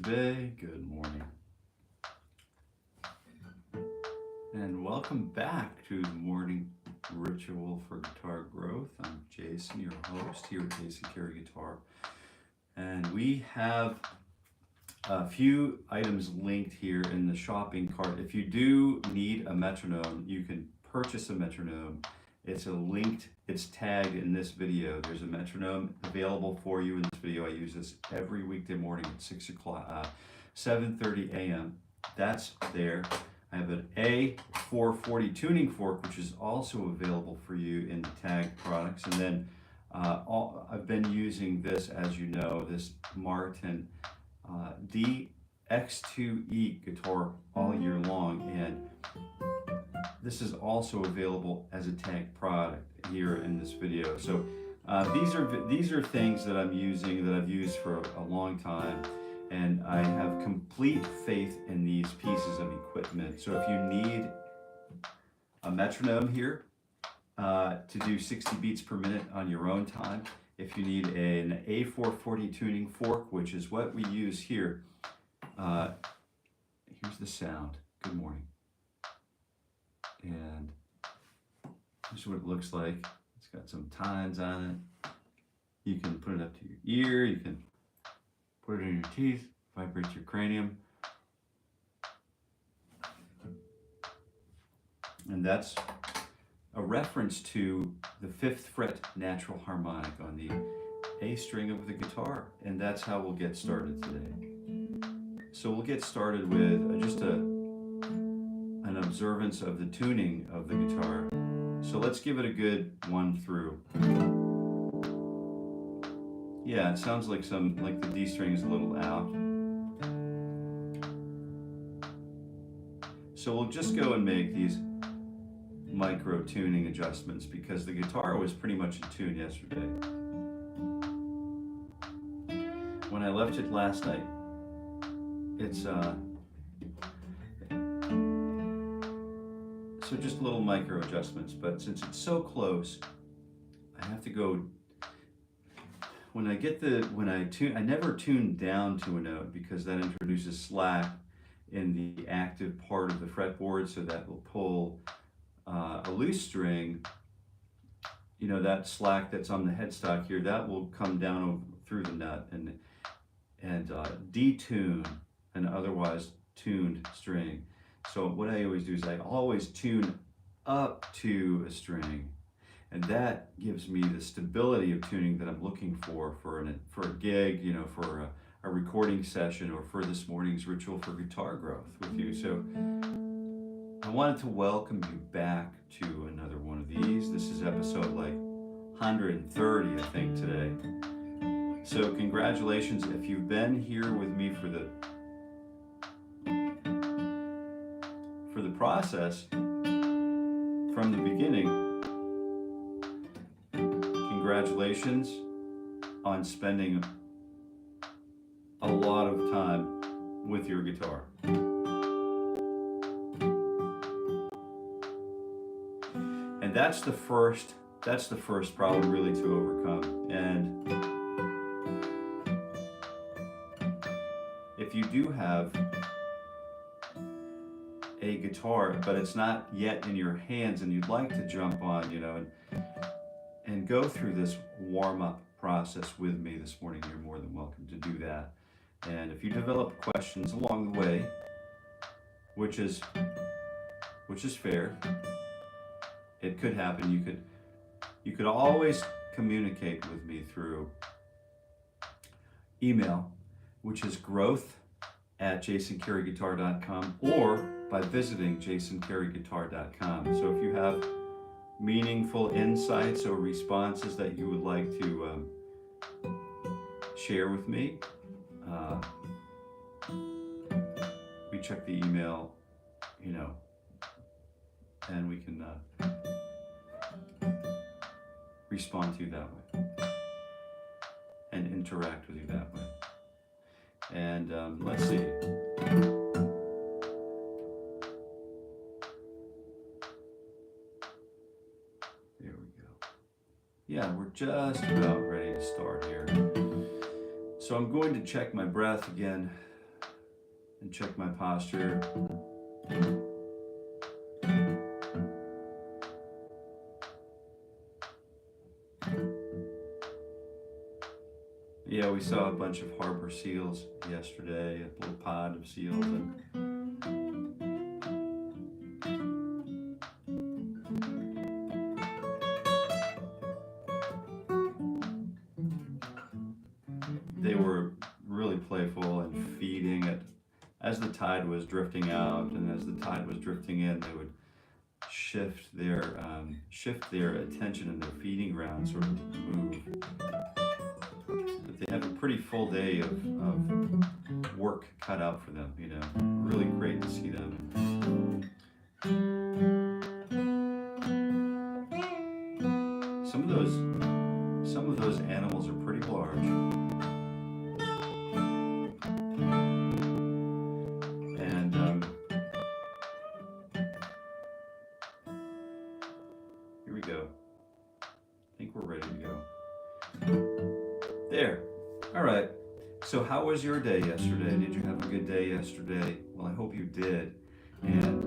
today. Good morning. And welcome back to the morning ritual for guitar growth. I'm Jason, your host here at Jason Carey Guitar. And we have a few items linked here in the shopping cart. If you do need a metronome, you can purchase a metronome. It's tagged in this video. There's a metronome available for you in this video. I use this every weekday morning at 7:30 a.m. That's there. I have an A440 tuning fork, which is also available for you in the tagged products. And then I've been using this, as you know, this Martin DX2E guitar all year long, and this is also available as a tagged product here in this video. So these are things that I'm using, that I've used for a long time, and I have complete faith in these pieces of equipment. So if you need a metronome here to do 60 beats per minute on your own time, if you need an A440 tuning fork, which is what we use here, here's the sound. Good morning. And this is what it looks like. It's got some tines on it. You can put it up to your ear, you can put it in your teeth, vibrate your cranium. And that's a reference to the 5th fret natural harmonic on the A string of the guitar. And that's how we'll get started today. So we'll get started with just an observance of the tuning of the guitar. So let's give it a good 1 through. Yeah, it sounds like the D string is a little out. So we'll just go and make these micro tuning adjustments because the guitar was pretty much in tune yesterday. When I left it last night, it's so just little micro adjustments, but since it's so close, I have to go. When I tune, I never tune down to a note because that introduces slack in the active part of the fretboard, so that will pull a loose string. You know, that slack that's on the headstock here, that will come down through the nut and detune an otherwise tuned string. So what I always do is I always tune up to a string, and that gives me the stability of tuning that I'm looking for a gig, you know, for a recording session, or for this morning's ritual for guitar growth with you. So I wanted to welcome you back to another one of these. This is episode like 130, I think, today. So congratulations if you've been here with me for the process from the beginning. Congratulations on spending a lot of time with your guitar. And that's the first problem really to overcome. And if you do have a guitar, but it's not yet in your hands, and you'd like to jump on, you know, and go through this warm-up process with me this morning, you're more than welcome to do that. And if you develop questions along the way, which is fair, it could happen. You could always communicate with me through email, which is growth@jasoncareyguitar.com, or by visiting jasoncareyguitar.com. So if you have meaningful insights or responses that you would like to share with me, we check the email, you know, and we can respond to you that way and interact with you that way. And let's see. There we go. Yeah, we're just about ready to start here. So I'm going to check my breath again and check my posture. Yeah, we saw a bunch of harbor seals yesterday, a little pod of seals, and they were really playful and feeding it. As the tide was drifting out and as the tide was drifting in, they would shift their attention and their feeding ground sort of move. But they have a pretty full day of work cut out for them, you know. Really great to see them. Some of those animals are pretty large. And here we go. I think we're ready to go. There. All right. So how was your day yesterday? Did you have a good day yesterday? Well, I hope you did. And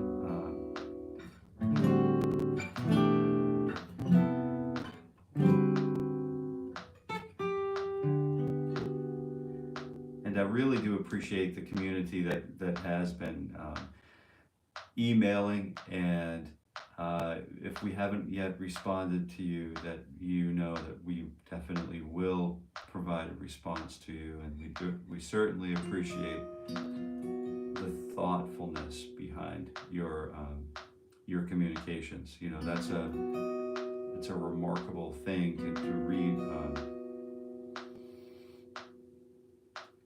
I really do appreciate the community that has been emailing, and if we haven't yet responded to you, that you know that we definitely will provide a response to you, and we certainly appreciate the thoughtfulness behind your communications. You know, it's a remarkable thing to read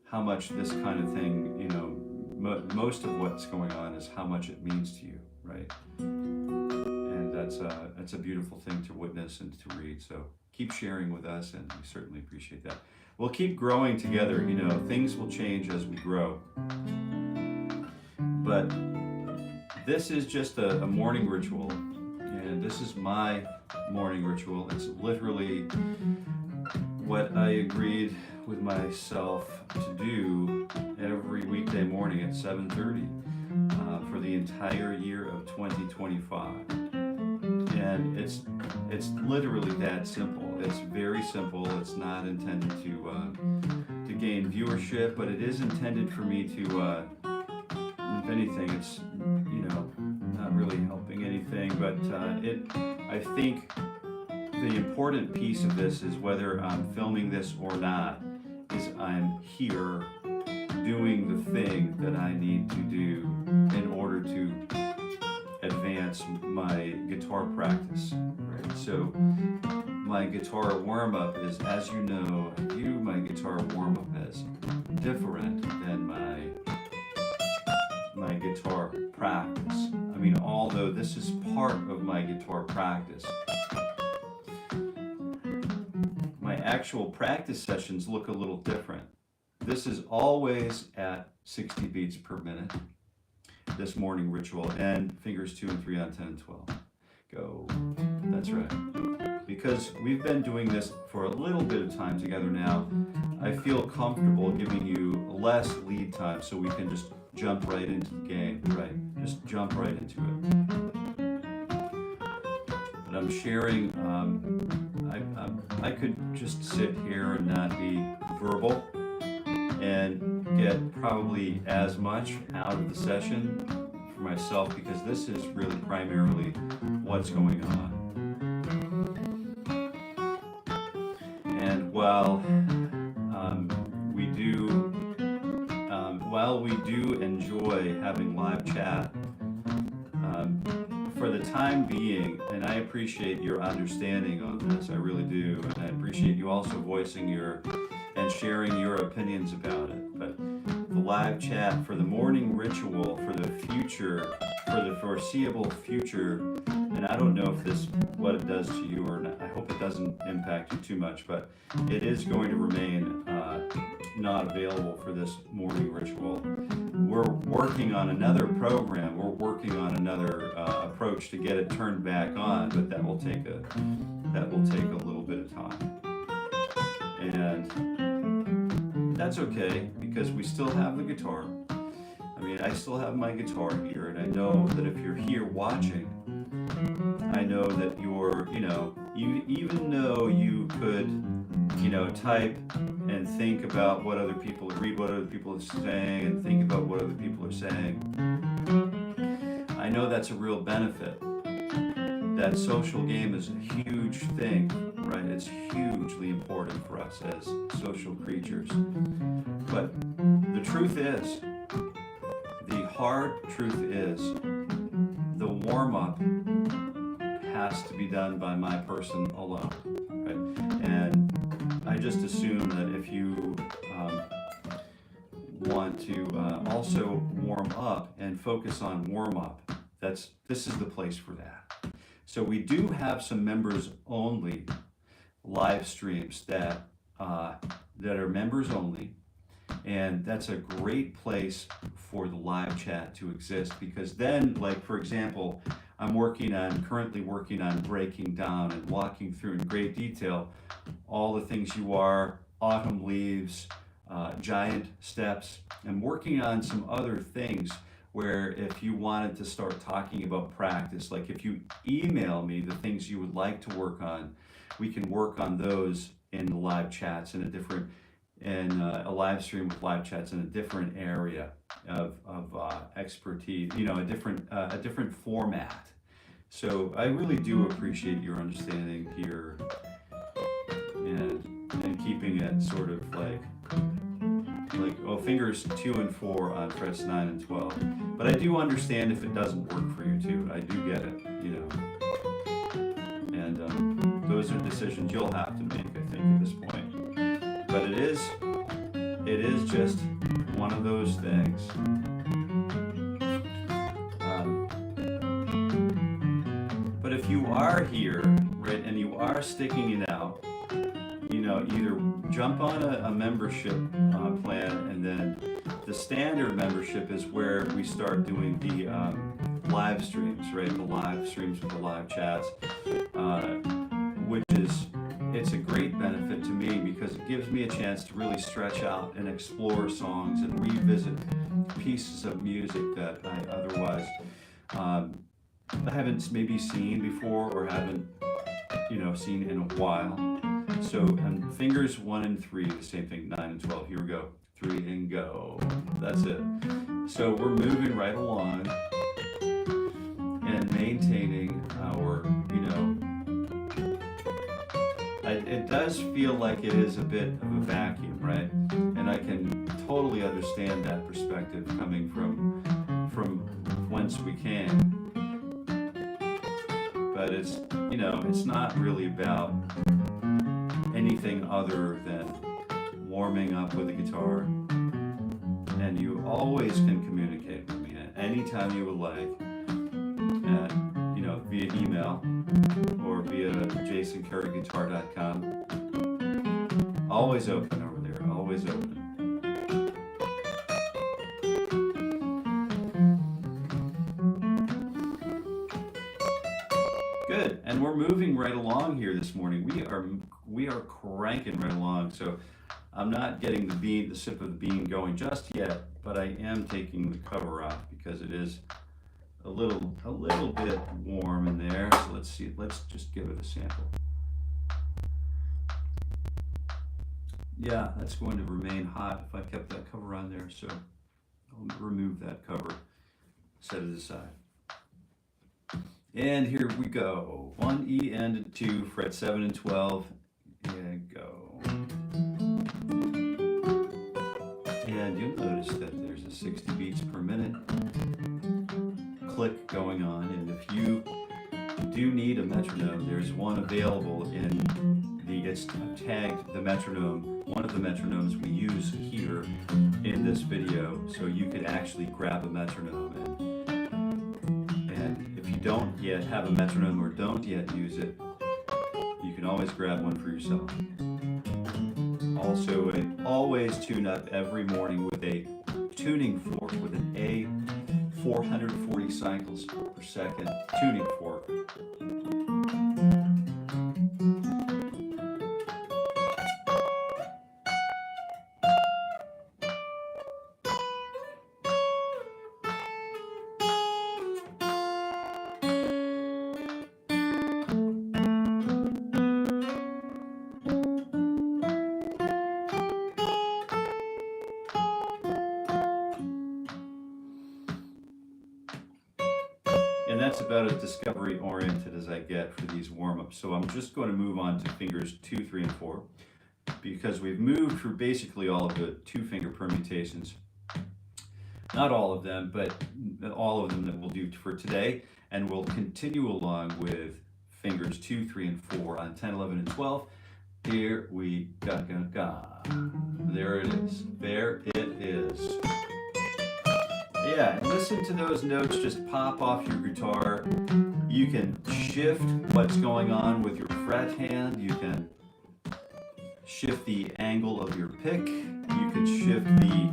how much this kind of thing, you know, most of what's going on is how much it means to you, right? And that's a beautiful thing to witness and to read. So keep sharing with us, and we certainly appreciate that. We'll keep growing together. You know, things will change as we grow. But this is just a morning ritual, and this is my morning ritual. It's literally what I agreed with myself to do every weekday morning at 7:30 for the entire year of 2025. And it's literally that simple. It's very simple. It's not intended to gain viewership, but it is intended for me to, if anything, it's, you know, not really helping anything, but I think the important piece of this is, whether I'm filming this or not, is I'm here doing the thing that I need to do in order to advance my guitar practice, right? So my guitar warm-up is, as you know, I view my guitar warm-up as different than my guitar practice. I mean, although this is part of my guitar practice, my actual practice sessions look a little different. This is always at 60 beats per minute, this morning ritual, and fingers 2 and 3 on 10 and 12. Go. That's right. Because we've been doing this for a little bit of time together now, I feel comfortable giving you less lead time so we can just jump right into the game, right? Just jump right into it. But I'm sharing, I could just sit here and not be verbal and get probably as much out of the session for myself, because this is really primarily what's going on. And while we do enjoy having live chat, for the time being, and I appreciate your understanding on this, I really do, and I appreciate you also voicing and sharing your opinions about it. But the live chat for the morning ritual, for the future, for the foreseeable future, and I don't know if what it does to you or not. I hope it doesn't impact you too much, but it is going to remain not available for this morning ritual. We're working on another program. We're working on another approach to get it turned back on, but that will take a little bit of time. And that's okay, because we still have the guitar. I mean, I still have my guitar here, and I know that if you're here watching, I know that you're, even though you could, type and think about what other people, read what other people are saying, and think about what other people are saying, I know that's a real benefit. That social game is a huge thing, right? It's hugely important for us as social creatures. But the truth is, the hard truth is, the warm-up has to be done by my person alone, right? And I just assume that if you want to also warm up and focus on warm-up, this is the place for that. So we do have some members only live streams that are members only, and that's a great place for the live chat to exist, because then, like for example, I'm currently working on breaking down and walking through in great detail all the things you are, autumn leaves, giant steps. I'm working on some other things where if you wanted to start talking about practice, like if you email me the things you would like to work on, we can work on those in the live chats in a live stream with live chats in a different area of expertise, a different format. So I really do appreciate your understanding here and keeping it sort of like fingers 2 and 4 on frets 9 and 12. But I do understand if it doesn't work for you too. I do get it, And those are decisions you'll have to make, I think, at this point. But it is just one of those things. But if you are here, right, and you are sticking it out, either jump on a membership plan, and then the standard membership is where we start doing the live streams, right? The live streams with the live chats, it's a great benefit to me because it gives me a chance to really stretch out and explore songs and revisit pieces of music that I otherwise I haven't maybe seen before or haven't seen in a while. So fingers 1 and 3, the same thing, 9 and 12. Here we go. 3 and go. That's it. So we're moving right along and maintaining our, it does feel like it is a bit of a vacuum, right? And I can totally understand that perspective coming from whence we came. But it's, it's not really about anything other than warming up with the guitar. And you always can communicate with me at any time you would like, at, via email or via jasoncareyguitar.com. Always open over there, always open. Good, and we're moving right along here this morning. We are cranking right along. So I'm not getting the sip of the bean going just yet, but I am taking the cover off because it is a little bit warm in there. So let's see. Let's just give it a sample. Yeah, that's going to remain hot if I kept that cover on there. So I'll remove that cover, set it aside. And here we go. 1 E and 2, fret 7 and 12, and go. And you'll notice that there's a 60 beats per minute click going on. And if you do need a metronome, there's one available it's tagged the metronome, one of the metronomes we use here in this video. So you could actually grab a metronome and if you don't yet have a metronome or don't yet use it, you can always grab one for yourself. Also, always tune up every morning with a tuning fork with an A 440 cycles per second tuning fork. that's about as discovery oriented as I get for these warm-ups. So I'm just going to move on to fingers 2, 3, and 4, because we've moved through basically all of the 2-finger permutations. Not all of them, but all of them that we'll do for today. And we'll continue along with fingers 2, 3, and 4 on 10, 11, and 12. Here we go. There it is. There it is. Yeah, listen to those notes just pop off your guitar. You can shift what's going on with your fret hand. You can shift the angle of your pick. You can shift the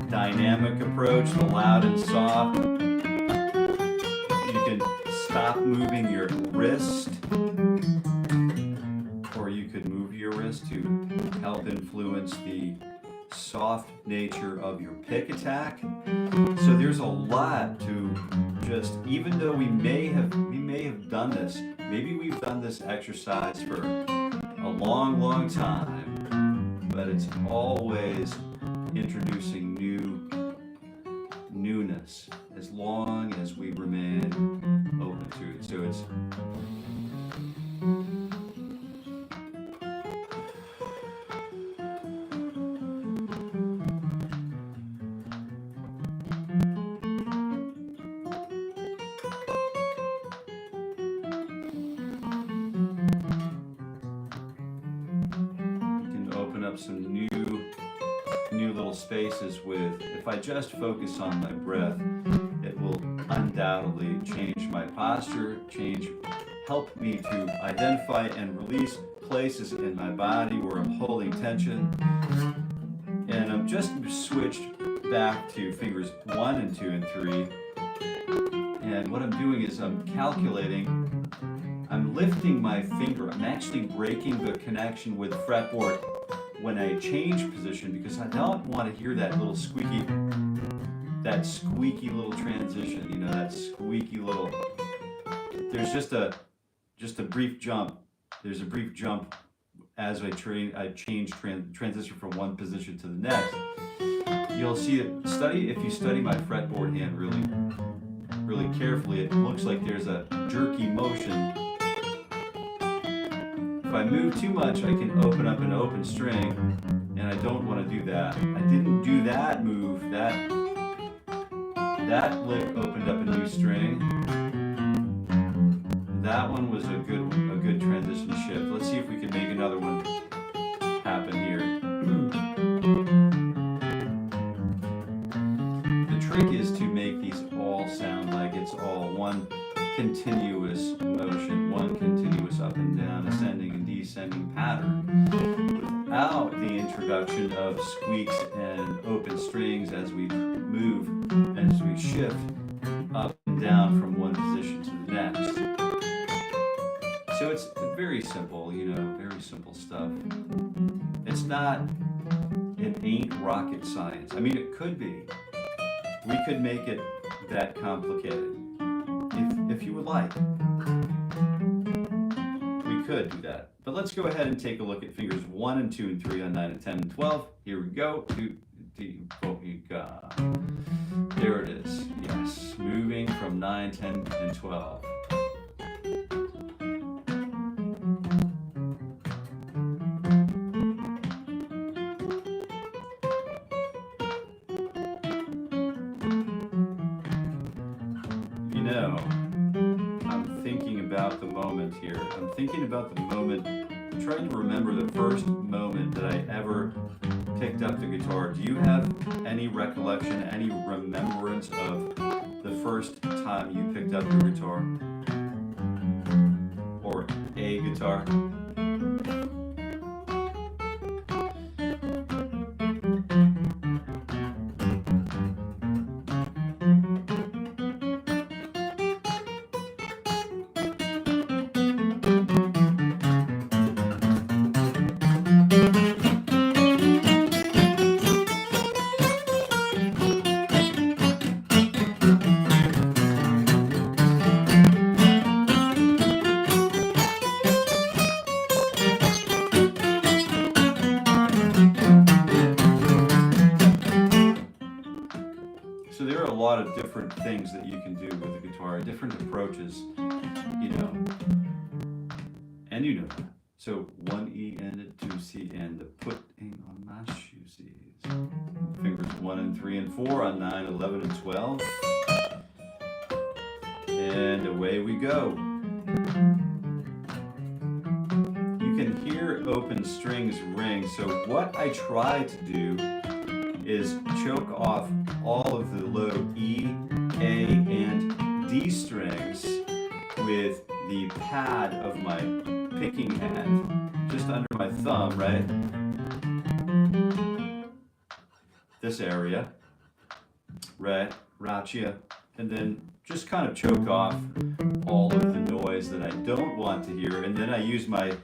dynamic approach, the loud and soft. You can stop moving your wrist, or you could move your wrist to help influence the soft nature of your pick attack. So there's a lot to just, even though we may have done this, maybe we've done this exercise for a long time, but it's always introducing newness as long as we remain open to it. So it's some new little spaces with, if I just focus on my breath, it will undoubtedly change my posture, help me to identify and release places in my body where I'm holding tension. And I'm just switched back to fingers 1 and 2 and 3. And what I'm doing is I'm calculating, I'm lifting my finger, I'm actually breaking the connection with the fretboard when I change position, because I don't want to hear that little squeaky little transition, you know, that squeaky little, there's just a brief jump. There's a brief jump as I change transition from one position to the next. You'll see it, if you study my fretboard hand really carefully, it looks like there's a jerky motion. If I move too much, I can open up an open string, and I don't want to do that. I didn't do that move. That lick opened up a new string. That one was a good transition shift. Let's see if we can make another one happen here. The trick is to make these all sound like it's all one continuous motion, one continuous up and down, ascending and descending pattern, without the introduction of squeaks and open strings as we move, as we shift up and down from one position to the next. So it's very simple, you know, very simple stuff. It ain't rocket science. I mean, it could be. We could make it that complicated. If you would like, we could do that. But let's go ahead and take a look at fingers 1 and 2 and 3 on 9 and 10 and 12. Here we go. There it is. Yes, moving from 9, 10, and 12. Here. I'm thinking about the moment, I'm trying to remember the first moment that I ever picked up the guitar. Do you have any recollection, any remembrance of the first time you picked up your guitar? Or a guitar? So there are a lot of different things that you can do with the guitar, different approaches, you know, and you know that. So 1 E and a 2 C and the putting on my shoes. Fingers 1 and 3 and 4 on 9, 11, and 12. And away we go. You can hear open strings ring. So what I try to do is choke off all of the low E, A, and D strings with the pad of my picking hand, just under my thumb, right? This area, right here, and then just kind of choke off all of the noise that I don't want to hear, and then I use my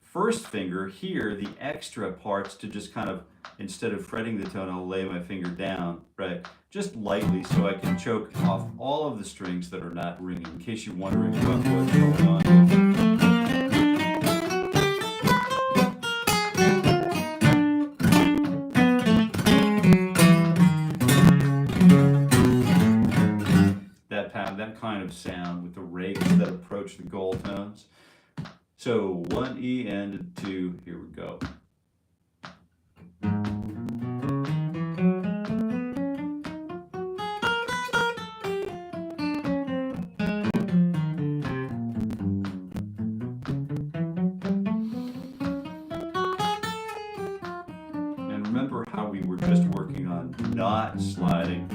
first finger here, the extra parts, to just kind of, instead of fretting the tone, I'll lay my finger down, right, just lightly, so I can choke off all of the strings that are not ringing, in case you're wondering what's going on. That kind of sound with the rakes that approach the gold tones. So 1 E and a 2, here we go. And remember how we were just working on not sliding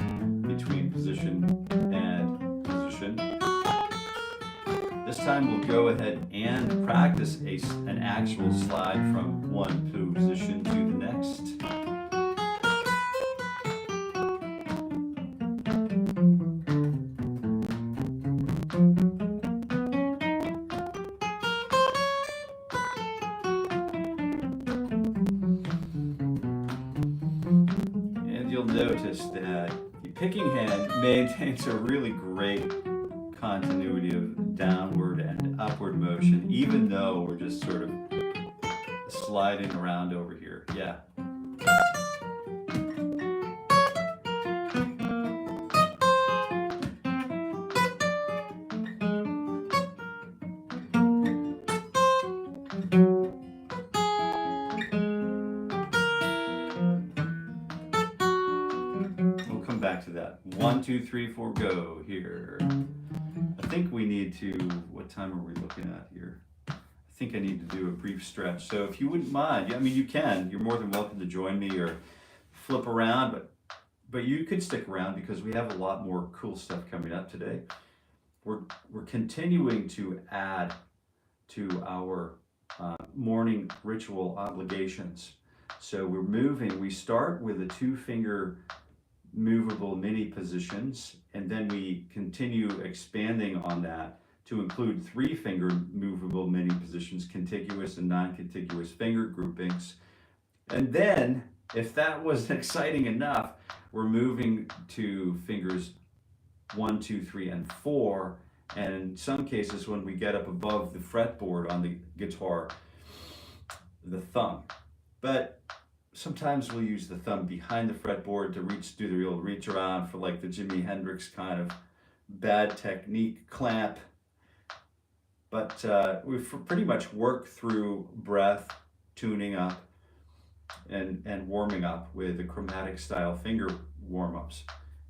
between position and position. This time we'll go ahead and practice an actual slide from one position to the next. And you'll notice that the picking hand maintains a really great continuity of downward and upward motion, even though we're just sort of sliding around over here. Yeah. We'll come back to that. 1, 2, 3, 4, go here. I think we need to, what time are we looking at here? I think I need to do a brief stretch. So if you wouldn't mind, I mean, you can, you're more than welcome to join me or flip around, but you could stick around because we have a lot more cool stuff coming up today. We're continuing to add to our morning ritual obligations. So we start with a 2-finger movable mini positions, and then we continue expanding on that to include 3-finger movable mini positions, contiguous and non-contiguous finger groupings. And then, if that wasn't exciting enough, we're moving to fingers 1, 2, 3, and 4, and in some cases when we get up above the fretboard on the guitar, the thumb. But sometimes we'll use the thumb behind the fretboard to do the real reach around for like the Jimi Hendrix kind of bad technique clamp. But we've pretty much worked through breath, tuning up, and warming up with the chromatic-style finger warm-ups.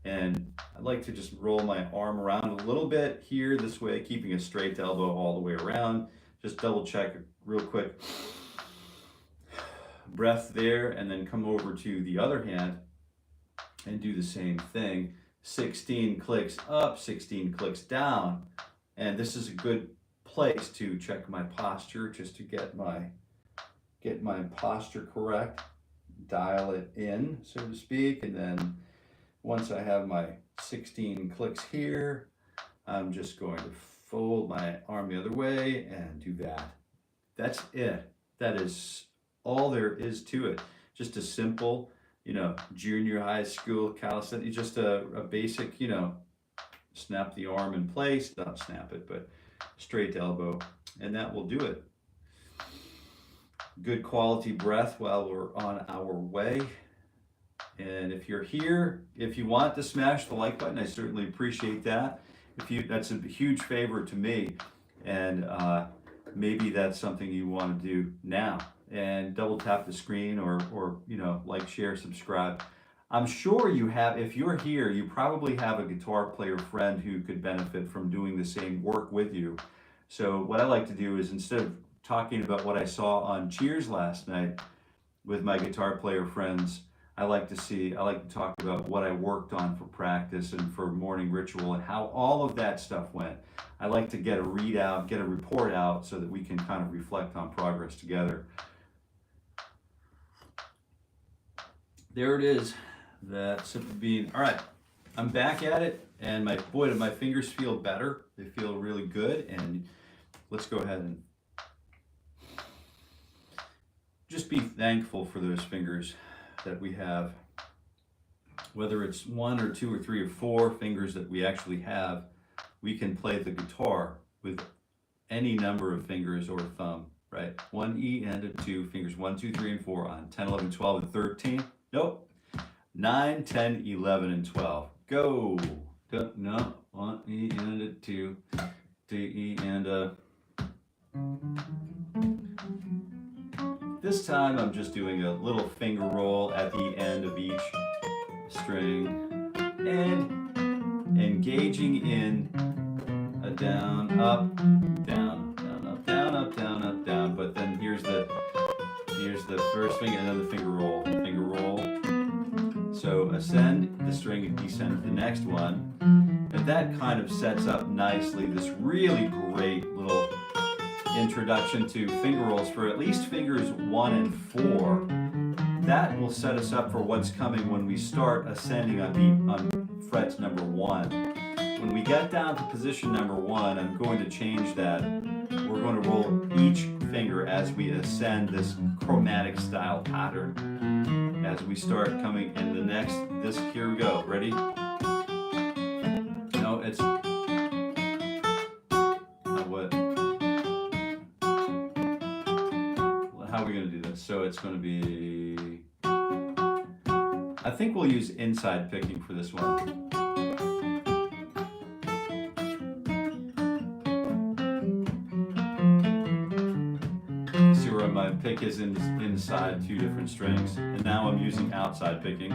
And I like to just roll my arm around a little bit here, this way, keeping a straight elbow all the way around. Just double check real quick. Breath there, and then come over to the other hand and do the same thing. 16 clicks up, 16 clicks down. And this is a good place to check my posture, just to get my posture correct, dial it in, so to speak. And then once I have my 16 clicks here, I'm just going to fold my arm the other way and do that. That's it. That is all there is to it. Just a simple, junior high school calisthenics, just a basic, snap the arm in place, not snap it, but straight elbow, and that will do it. Good quality breath while we're on our way. And if you're here, if you want to smash the like button, I certainly appreciate that. That's a huge favor to me. And maybe that's something you want to do now. And double tap the screen or you know, like, share, subscribe. I'm sure you have, if you're here, you probably have a guitar player friend who could benefit from doing the same work with you. So what I like to do is, instead of talking about what I saw on Cheers last night with my guitar player friends, I like to talk about what I worked on for practice and for morning ritual and how all of that stuff went. I like to get a readout, get a report out so that we can kind of reflect on progress together. There it is, that simple bean. All right, I'm back at it, and boy, do my fingers feel better. They feel really good, and let's go ahead and just be thankful for those fingers that we have. Whether it's 1 or 2 or 3 or 4 fingers that we actually have, we can play the guitar with any number of fingers or thumb, right? 1 E and a 2 fingers, 1, 2, 3, and 4 on 10, 11, 12, and 13. Nope. 9, 10, 11, and 12. Go. No. 1 E and a 2. 2 E and a. This time I'm just doing a little finger roll at the end of each string and engaging in a down, up, down, down, up, down, up, down, up, down. But then here's the first finger and then the finger roll, finger roll. So ascend the string and descend the next one. And that kind of sets up nicely this really great little introduction to finger rolls for at least fingers 1 and 4. That will set us up for what's coming when we start ascending on frets number 1. When we get down to position number 1, I'm going to change that. We're going to roll each finger as we ascend this chromatic-style pattern. As we start coming in the next, here we go. Ready? No, it's not what. How are we going to do this? So it's going to be, I think we'll use inside picking for this one. See where my pick is inside 2 different strings, and now I'm using outside picking.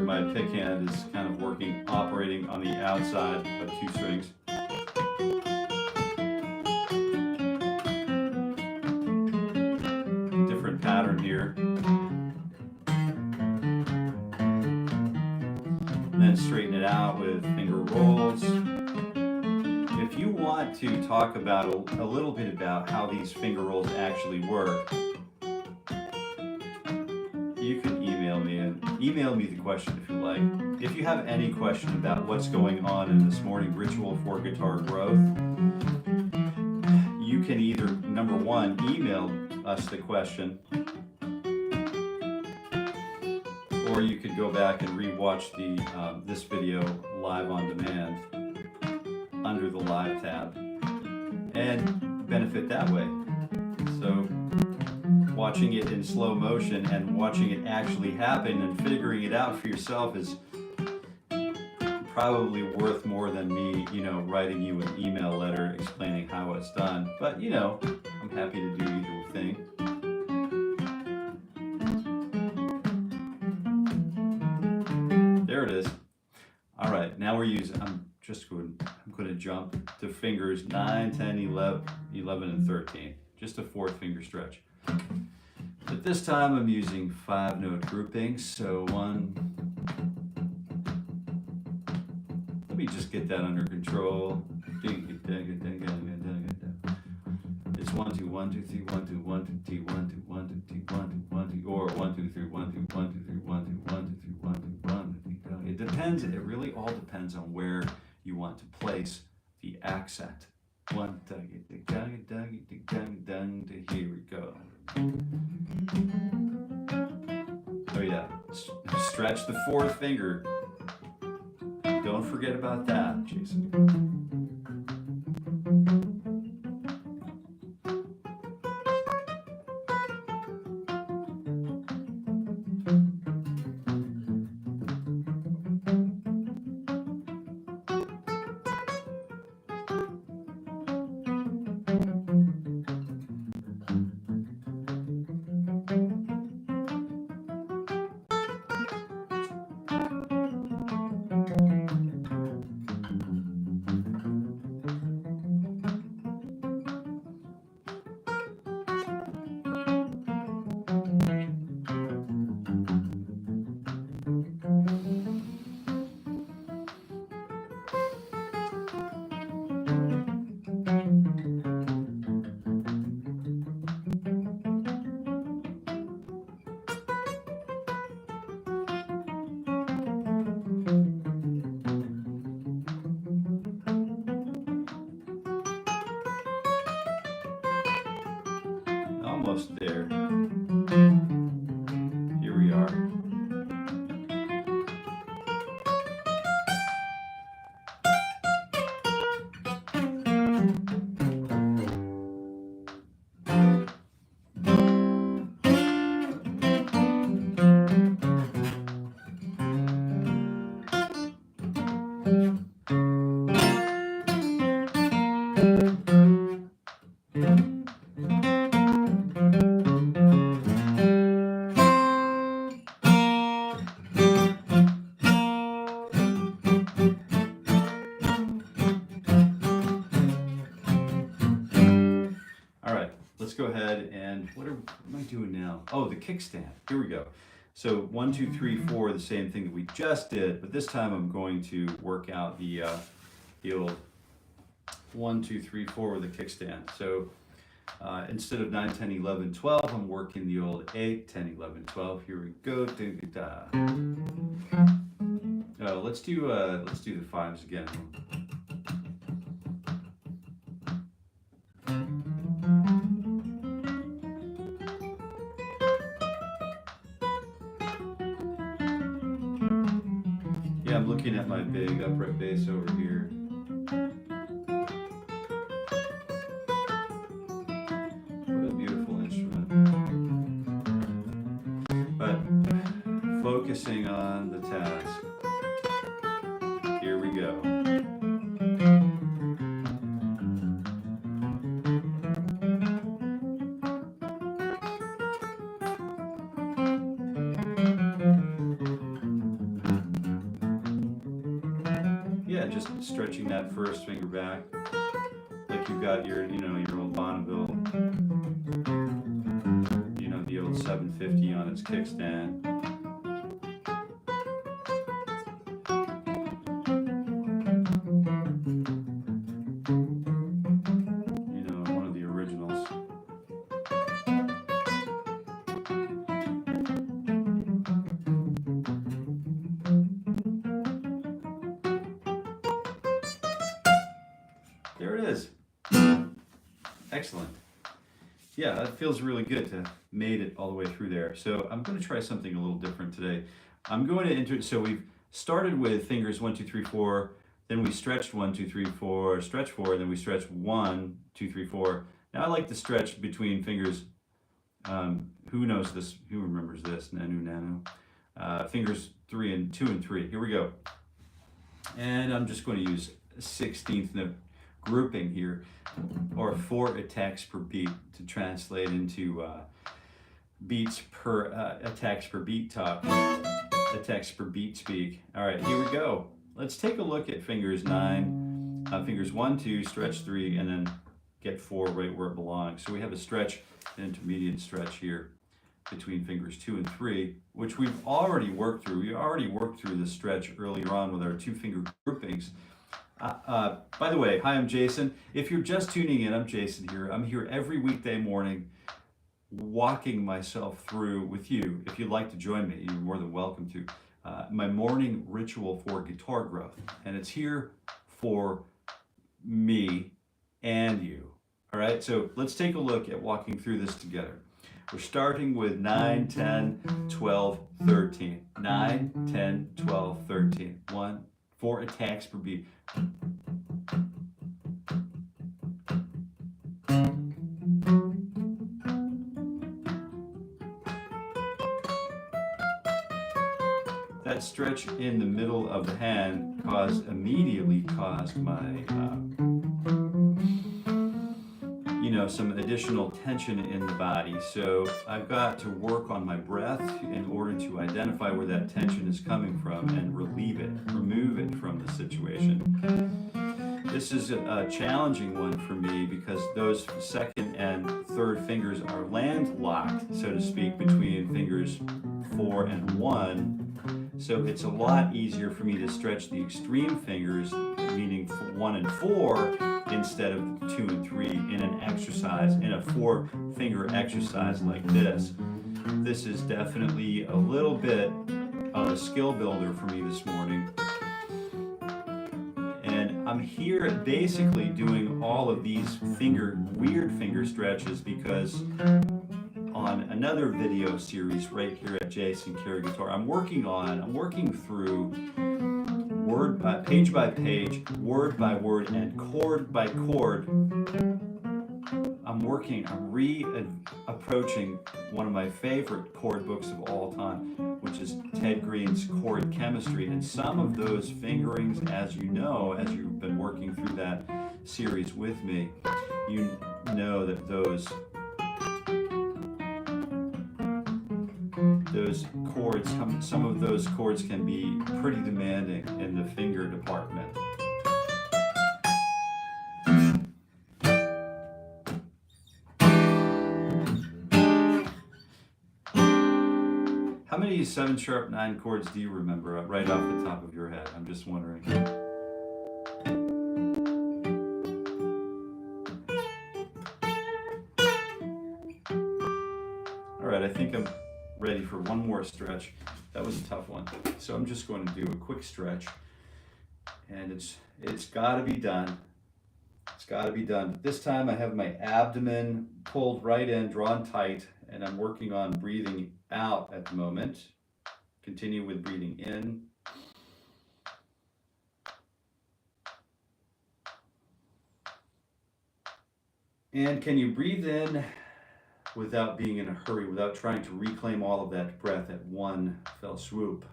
My pick hand is kind of operating on the outside of 2 strings. Different pattern here. And then straighten it out with finger rolls. If you want to talk about a little bit about how these finger rolls actually work, you can email me the question if you like. If you have any question about what's going on in this morning ritual for guitar growth, you can either, number 1, email us the question, or you could go back and re-watch this video live on demand under the live tab and benefit that way. So watching it in slow motion and watching it actually happen and figuring it out for yourself is probably worth more than me, writing you an email letter explaining how it's done. But, I'm happy to do either thing. There it is. All right, now I'm going to jump to fingers 9, 10, 11, and 13. Just a 4th finger stretch. But this time I'm using 5-note groupings. So 1. Let me just get that under control. It's 1, 2, 1, 2, 3, 1, 2, 1, 2, T, 1, 2, 1, 2, T, 1, 2, 1, 2, or 1, 2, 3, 1, 2, 1, 2, 3, 1, 2, 1, 2, 3, 1, 2, 1, 2, 3. It depends. It really all depends on where you want to place the accent. 1, here we go. Oh yeah, stretch the 4th finger. Don't forget about that, Jason. almost there. Here we are. Let's go ahead and what am I doing now? Oh, the kickstand. Here we go. So 1, 2, 3, 4, the same thing that we just did, but this time I'm going to work out the old 1, 2, 3, 4 with the kickstand. So instead of 9, 10, 11, 12, I'm working the old 8, 10, 11, 12. Here we go. Let's do the 5s again. Yeah, I'm looking at my big upright bass over here. What a beautiful instrument. But focusing on the task. Here we go. Yeah, just stretching that first finger back, like you've got your, your old Bonneville, the old 750 on its kickstand. One of the originals. There it is. Excellent. Yeah, that feels really good to made it all the way through there. So I'm going to try something a little different today. I'm going to so we've started with fingers 1, 2, 3, 4, then we stretched 1, 2, 3, 4, stretch 4, then we stretched 1, 2, 3, 4. Now I like to stretch between fingers, who knows this, who remembers this, nanu. Fingers 2 and 3. Here we go. And I'm just going to use a 16th note grouping here, or 4 attacks per beat to translate into beats per attacks per beat talk, attacks per beat speak. All right, here we go. Let's take a look at fingers 9, fingers 1, 2, stretch 3, and then get 4 right where it belongs. So we have a stretch, an intermediate stretch here between fingers 2 and 3, which we've already worked through. We already worked through this stretch earlier on with our 2-finger groupings. By the way, hi, I'm Jason. If you're just tuning in, I'm Jason here. I'm here every weekday morning walking myself through with you. If you'd like to join me, you're more than welcome to. My morning ritual for guitar growth. And it's here for me and you. All right, so let's take a look at walking through this together. We're starting with 9, 10, 12, 13. 9, 10, 12, 13. 4 attacks per beat. That stretch in the middle of the hand immediately caused my, some additional tension in the body. So I've got to work on my breath in order to identify where that tension is coming from and relieve it, remove it from the situation. This is a challenging one for me because those 2nd and 3rd fingers are landlocked, so to speak, between fingers 4 and 1. So it's a lot easier for me to stretch the extreme fingers, meaning 1 and 4, instead of 2 and 3 in an exercise, in a 4-finger exercise like this. This is definitely a little bit of a skill builder for me this morning. And I'm here basically doing all of these weird finger stretches because on another video series right here at Jason Carey Guitar. I'm working through page by page, word by word, and chord by chord. I'm approaching one of my favorite chord books of all time, which is Ted Green's Chord Chemistry. And some of those fingerings, as you know, as you've been working through that series with me, you know that those chords, some of those chords can be pretty demanding in the finger department. How many 7 sharp 9 chords do you remember right off the top of your head? I'm just wondering. All right, I think I'm ready for one more stretch. That was a tough one. So I'm just going to do a quick stretch, and it's got to be done. It's got to be done. This time I have my abdomen pulled right in, drawn tight, and I'm working on breathing out at the moment. Continue with breathing in. And can you breathe in without being in a hurry, without trying to reclaim all of that breath at one fell swoop?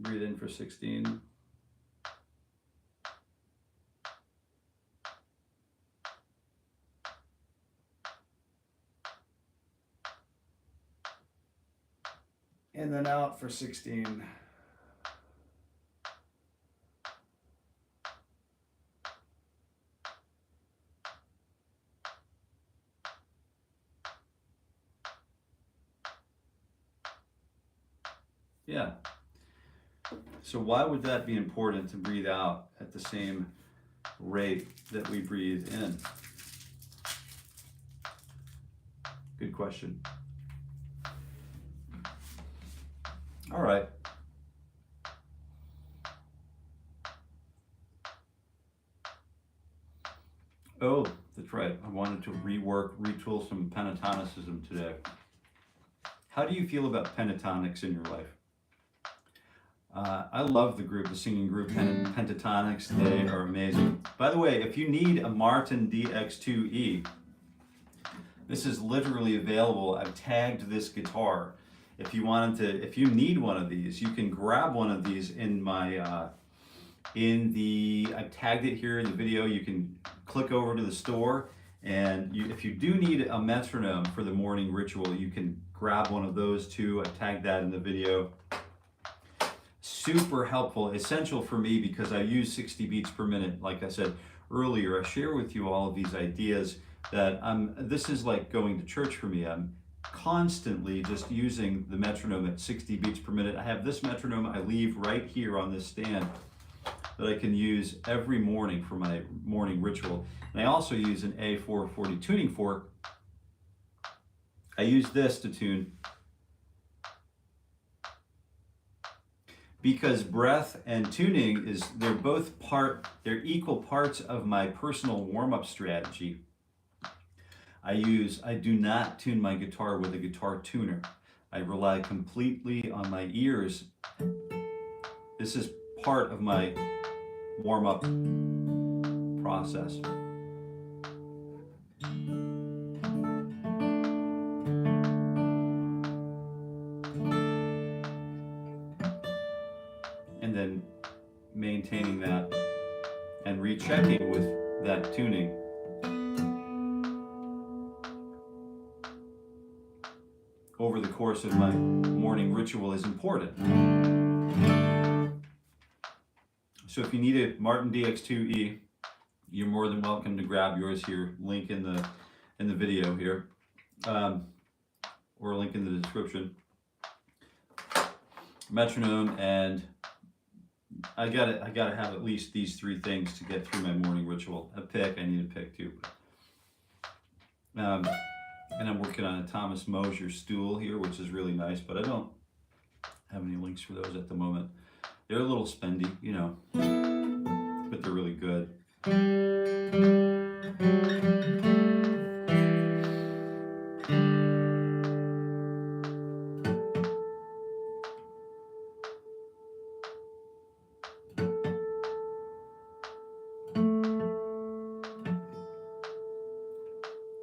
Breathe in for 16. And then out for 16. Yeah. So why would that be important to breathe out at the same rate that we breathe in? Good question. All right. Oh, that's right. I wanted to retool some pentatonicism today. How do you feel about pentatonics in your life? I love the singing group Pentatonics. They are amazing. By the way, if you need a Martin DX2E, this is literally available. I've tagged this guitar. If you need one of these, you can grab one of these in my, I've tagged it here in the video. You can click over to the store, and if you do need a metronome for the morning ritual, you can grab one of those too. I tagged that in the video. Super helpful, essential for me because I use 60 beats per minute. Like I said earlier, I share with you all of these ideas that this is like going to church for me. I'm constantly just using the metronome at 60 beats per minute. I have this metronome I leave right here on this stand that I can use every morning for my morning ritual. And I also use an A440 tuning fork. I use this to tune because breath and tuning they're equal parts of my personal warm-up strategy. I do not tune my guitar with a guitar tuner. I rely completely on my ears. This is part of my warm-up process. And then maintaining that and rechecking with that tuning. Over the course of my morning ritual is important. So if you need a Martin DX2E, you're more than welcome to grab yours here. Link in the in the video here, or a link in the description. Metronome, and I gotta have at least these 3 things to get through my morning ritual. A pick, I need a pick too. And I'm working on a Thomas Mosier stool here, which is really nice, but I don't have any links for those at the moment. They're a little spendy, you know, but they're really good.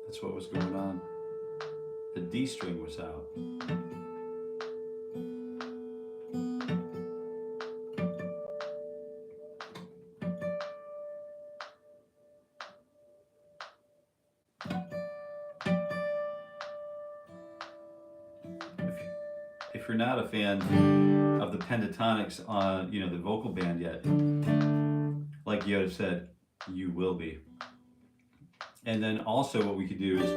That's what was going on. The D string was out. If you're not a fan of the Pentatonics on, you know, the vocal band yet, like Yoda said, you will be. And then also what we could do is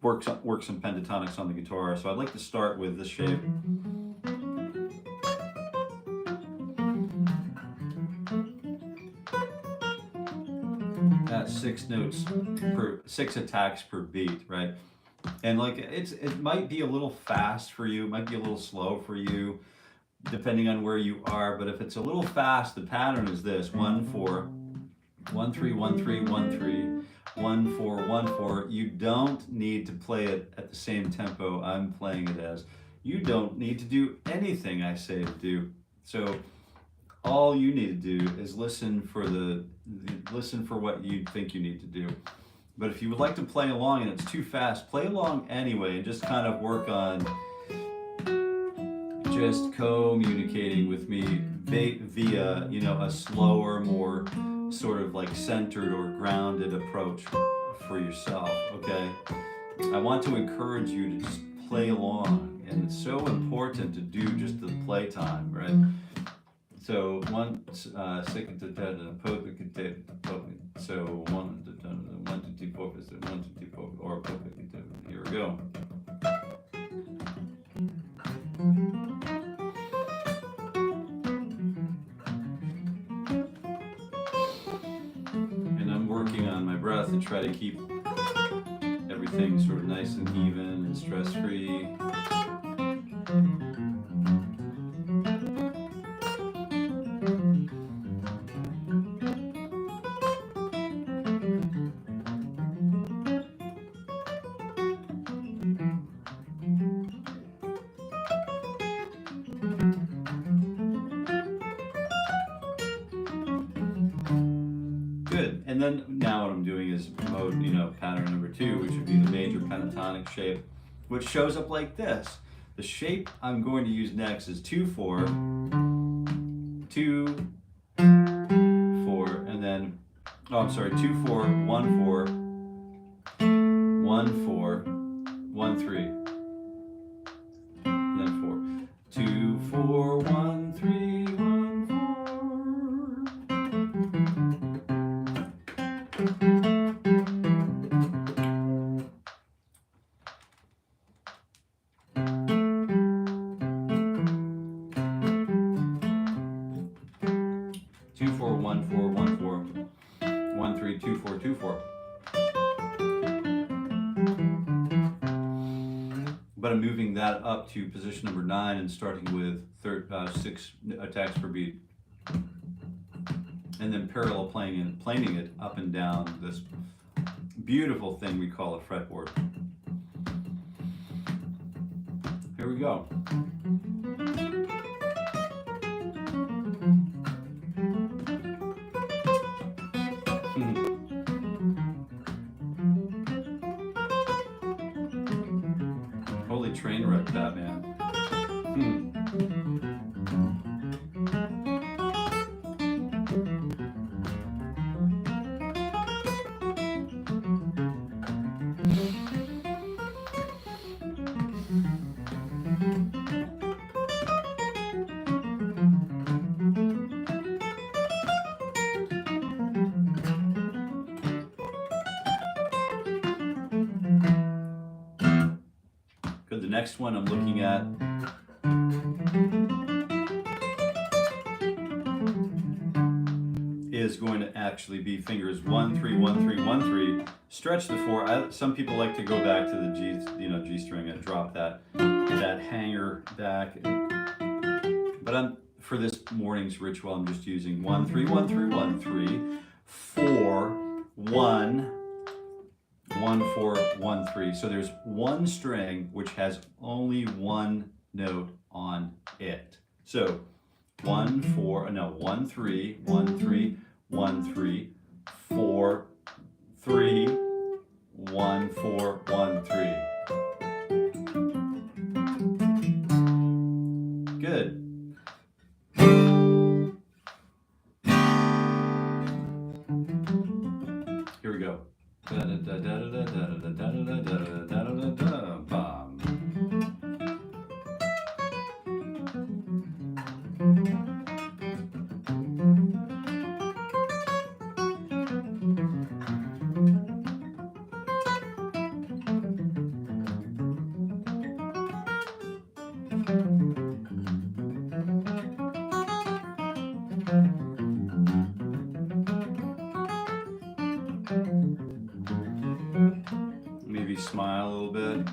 work some pentatonics on the guitar. So I'd like to start with this shape. At 6 notes per 6 attacks per beat, right? And like it might be a little fast for you, it might be a little slow for you, depending on where you are. But if it's a little fast, the pattern is this: 1-4, 1-3, 1-3, 1-3, 1-4, 1-4. You don't need to play it at the same tempo I'm playing it as. You don't need to do anything I say to do. So all you need to do is listen for what you think you need to do. But if you would like to play along and it's too fast, play along anyway and just kind of work on just communicating with me via, you know, a slower, more sort of like centered or grounded approach for yourself, okay? I want to encourage you to just play along, and it's so important to do just the playtime, right? So 1, 6, so 1, 2, 3, 4, 5, 1, 2, 3, 4, or here we go. And I'm working on my breath to try to keep everything sort of nice and even and stress-free. Good. And then now what I'm doing is mode, you know, pattern number 2, which would be the major pentatonic shape, which shows up like this. The shape I'm going to use next is 2-4, 2, 4, and then, oh, I'm sorry, 2-4, 1-4, 1-4, 1-3, and then 4. 2-4, 1-3, 2-4, 1-4, 1-4, 1-3, 2-4, 2-4. But I'm moving that up to position number 9 and starting with 6 attacks per beat, and then parallel playing it up and down this beautiful thing we call a fretboard. Here we go. Holy train wreck that, man. the next one I'm looking at is going to actually be fingers 1, 3, 1, 3, 1, 3. Stretch the 4. Some people like to go back to the G string and drop that hanger back. But for this morning's ritual, I'm just using 1, 3, 1, 3, 1, 3, 4, 1, 1, 4, 1, 3. So there's one string which has only one note on it. So 1, 4, no, 1, 3, 1, 3, 1, 3, 4, 3, 1, 4, 1, 3. Good. Here we go. Maybe smile a little bit.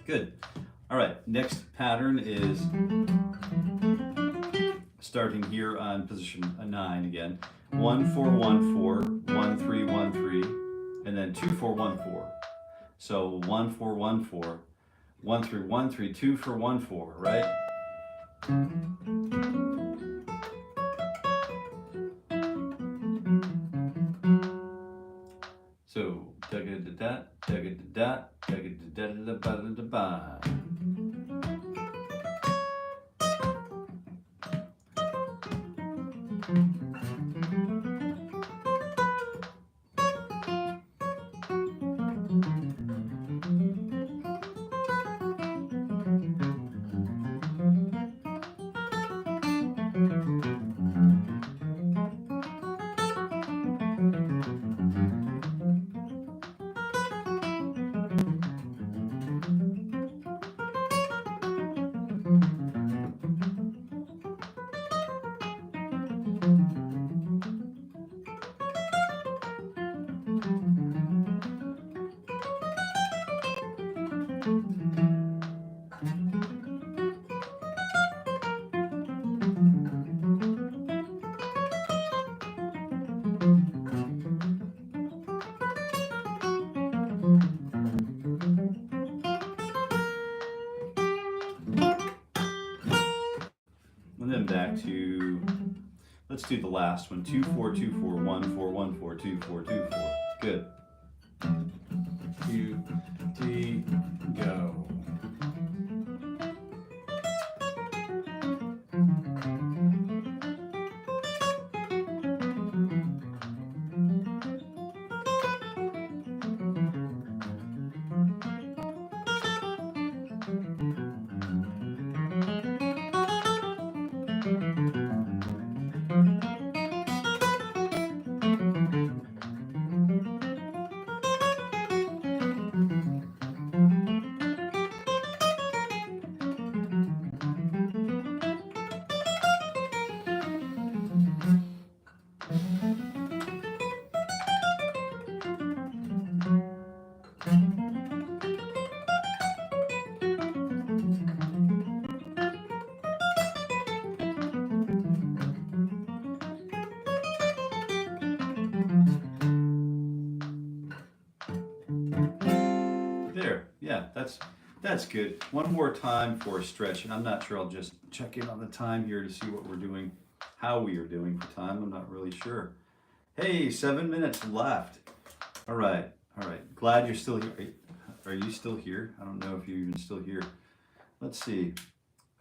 Good. All right, next pattern is starting here on position 9 again. 1, 4, 1, 4, 1, 3, 1, 3, and then 2, 4, 1, 4. So 1, 4, 1, 4, 1, 3, 1, 3, 2, 4, 1, 4, right? So da-ga-da-da, da-ga-da-da, da-ga-da-da-da-ba-da-da-ba. And then back to, let's do the last one. 2, 4, 2, 4, 1, 4, 1, 4, 2, 4, 2, 4. Good. 2, 3, go. That's good. One more time for a stretch, and I'm not sure. I'll just check in on the time here to see what we're doing, how we are doing for time. I'm not really sure. Hey, 7 minutes left. All right, all right. Glad you're still here. Are you still here? I don't know if you're even still here. Let's see.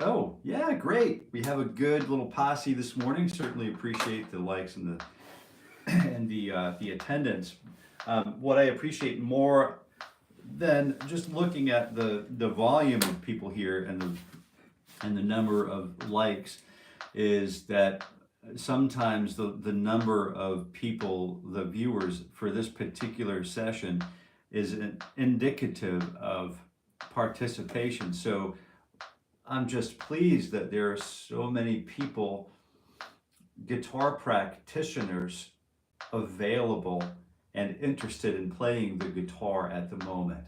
Oh, yeah, great. We have a good little posse this morning. Certainly appreciate the likes and the attendance. What I appreciate more than just looking at the volume of people here and the number of likes is that sometimes the number of people, the viewers for this particular session is indicative of participation. So I'm just pleased that there are so many people, guitar practitioners, available and interested in playing the guitar at the moment.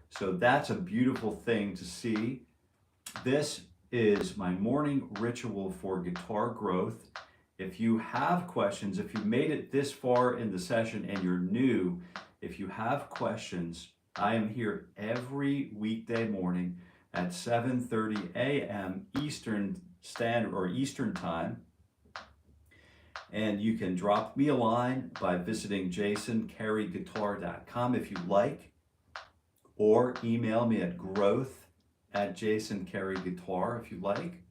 So that's a beautiful thing to see. This is my morning ritual for guitar growth. If you have questions, if you made it this far in the session and you're new, if you have questions, I am here every weekday morning at 7:30 a.m. Eastern Standard or Eastern Time. And you can drop me a line by visiting jasoncareyguitar.com if you like, or email me at growth@jasoncareyguitar if you like,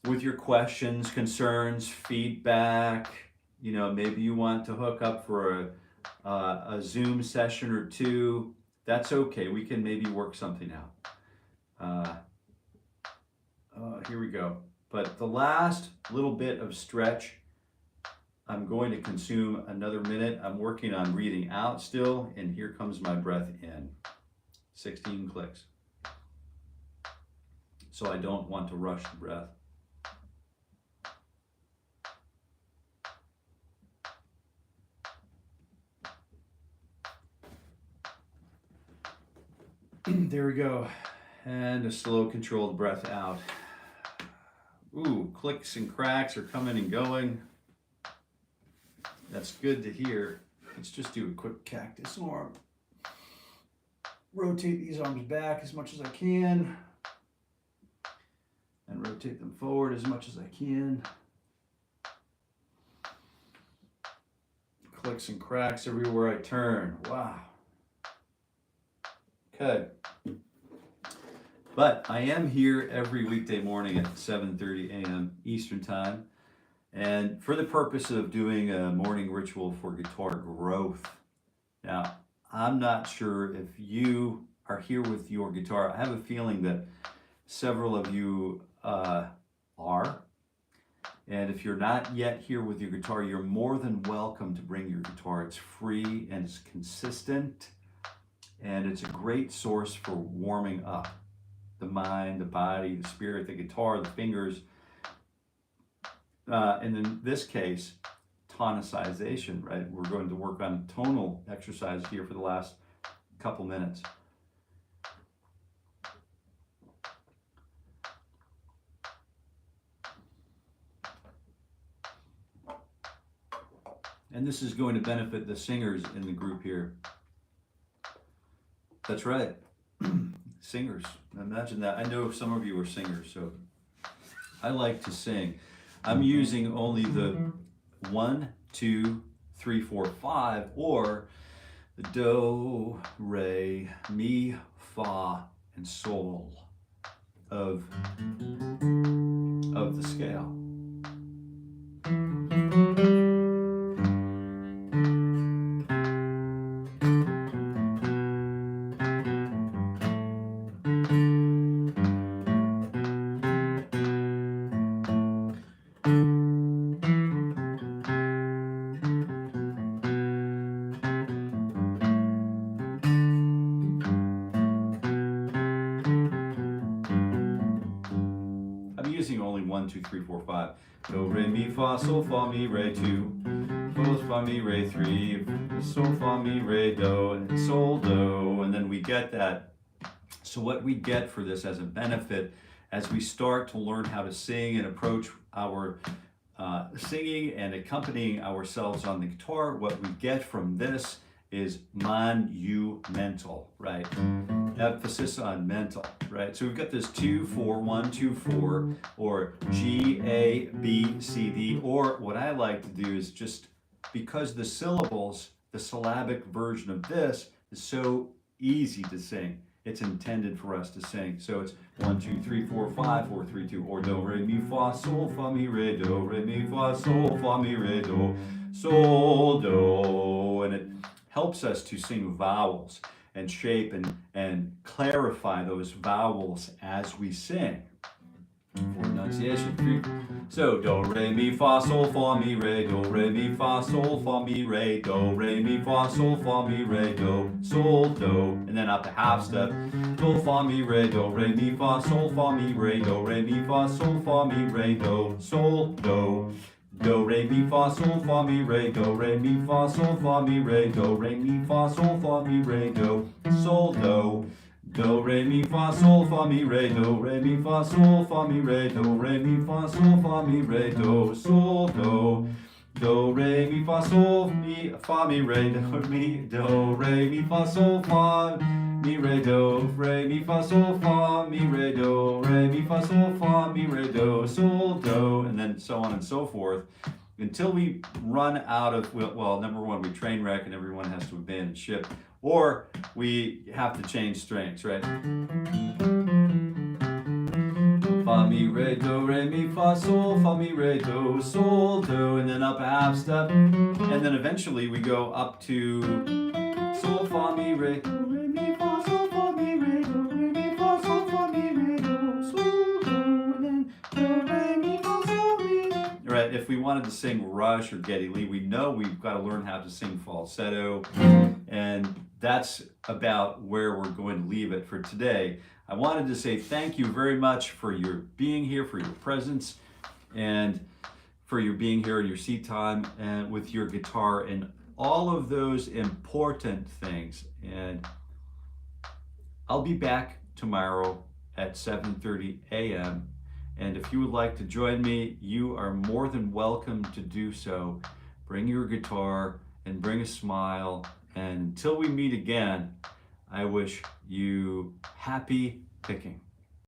with your questions, concerns, feedback. You know, maybe you want to hook up for a Zoom session or two. That's okay. We can maybe work something out. Here we go. But the last little bit of stretch, I'm going to consume another minute. I'm working on breathing out still, and here comes my breath in. 16 clicks. So I don't want to rush the breath. There we go. And a slow, controlled breath out. Ooh, clicks and cracks are coming and going. That's good to hear. Let's just do a quick cactus arm. Rotate these arms back as much as I can. And rotate them forward as much as I can. Clicks and cracks everywhere I turn. Wow. Okay. But I am here every weekday morning at 7:30 a.m. Eastern Time, and for the purpose of doing a morning ritual for guitar growth. Now, I'm not sure if you are here with your guitar. I have a feeling that several of you are. And if you're not yet here with your guitar, you're more than welcome to bring your guitar. It's free and it's consistent, and it's a great source for warming up the mind, the body, the spirit, the guitar, the fingers, and in this case, tonicization, right? We're going to work on tonal exercise here for the last couple minutes. And this is going to benefit the singers in the group here. That's right. Singers. Imagine that. I know some of you are singers, so I like to sing. I'm using only the 1, 2, 3, 4, 5, or the do, re, mi, fa, and sol of the scale. Using only 1, 2, 3, 4, 5. Do, re, mi, fa, sol, fa, mi, re, 2. Sol, fa, mi, re, 3. Sol, fa, mi, re, do, and sol, do. And then we get that. So what we get for this as a benefit, as we start to learn how to sing and approach our singing and accompanying ourselves on the guitar, what we get from this is monumental, right? Emphasis on mental, right? So we've got this 2, 4, 1, 2, 4, or G, A, B, C, D, or what I like to do is just, because the syllables, the syllabic version of this is so easy to sing. It's intended for us to sing. So it's 1, 2, 3, 4, 5, 4, 3, 2, or do, re, mi, fa, sol, fa, mi, re, do, re, mi, fa, sol, fa, mi, re, do, sol, do. And it helps us to sing vowels and shape and clarify those vowels as we sing. For enunciation, 3. So do, re, mi, fa, sol, fa, mi, re, do, re, mi, fa, sol, fa, mi, re, do, re, mi, fa, sol, fa, mi, re, do, sol, do. And then up a half step. Do, fa, mi, re, do, re, mi, fa, sol, fa, mi, re, do, re, mi, fa, sol, fa, mi, re, do, sol, do. Do, re, mi, fa, sol, fa, mi, re, do, re, mi, fa, sol, fa, mi, re, do, re, mi, fa, sol, fa, mi, re, do, sol, do. Do, re, mi, fa, sol, fa, mi, re, do, re, mi, fa, sol, fa, mi, re, do, re, mi, fa, sol, fa, mi, re, do, sol, do. Do, re, mi, fa, sol, mi, fa, mi, re, do, mi, do, re, mi, fa, sol, fa, mi, re, do, re, mi, fa, sol, fa, mi, re, do, re, mi, fa, sol, fa, mi, re, do, sol, do, and then so on and so forth, until we run out of, well, number one, we train wreck and everyone has to abandon ship, or we have to change strings, right? Fa, mi, re, do, re, mi, fa, sol, fa, mi, re, do, sol, do, and then up a half step, and then eventually we go up to sol, fa, mi, re, do, re, mi, fa, sol, fa, mi, re, do, re, mi, fa, sol, fa, mi, re, do, sol, do, and then do, re, mi, fa, sol, mi. Right, if we wanted to sing Rush or Geddy Lee, we know we've got to learn how to sing falsetto, and that's about where we're going to leave it for today. I wanted to say thank you very much for your being here, for your presence, and for your being here in your seat time and with your guitar and all of those important things. And I'll be back tomorrow at 7:30 a.m. And if you would like to join me, you are more than welcome to do so. Bring your guitar and bring a smile. And until we meet again, I wish you happy picking.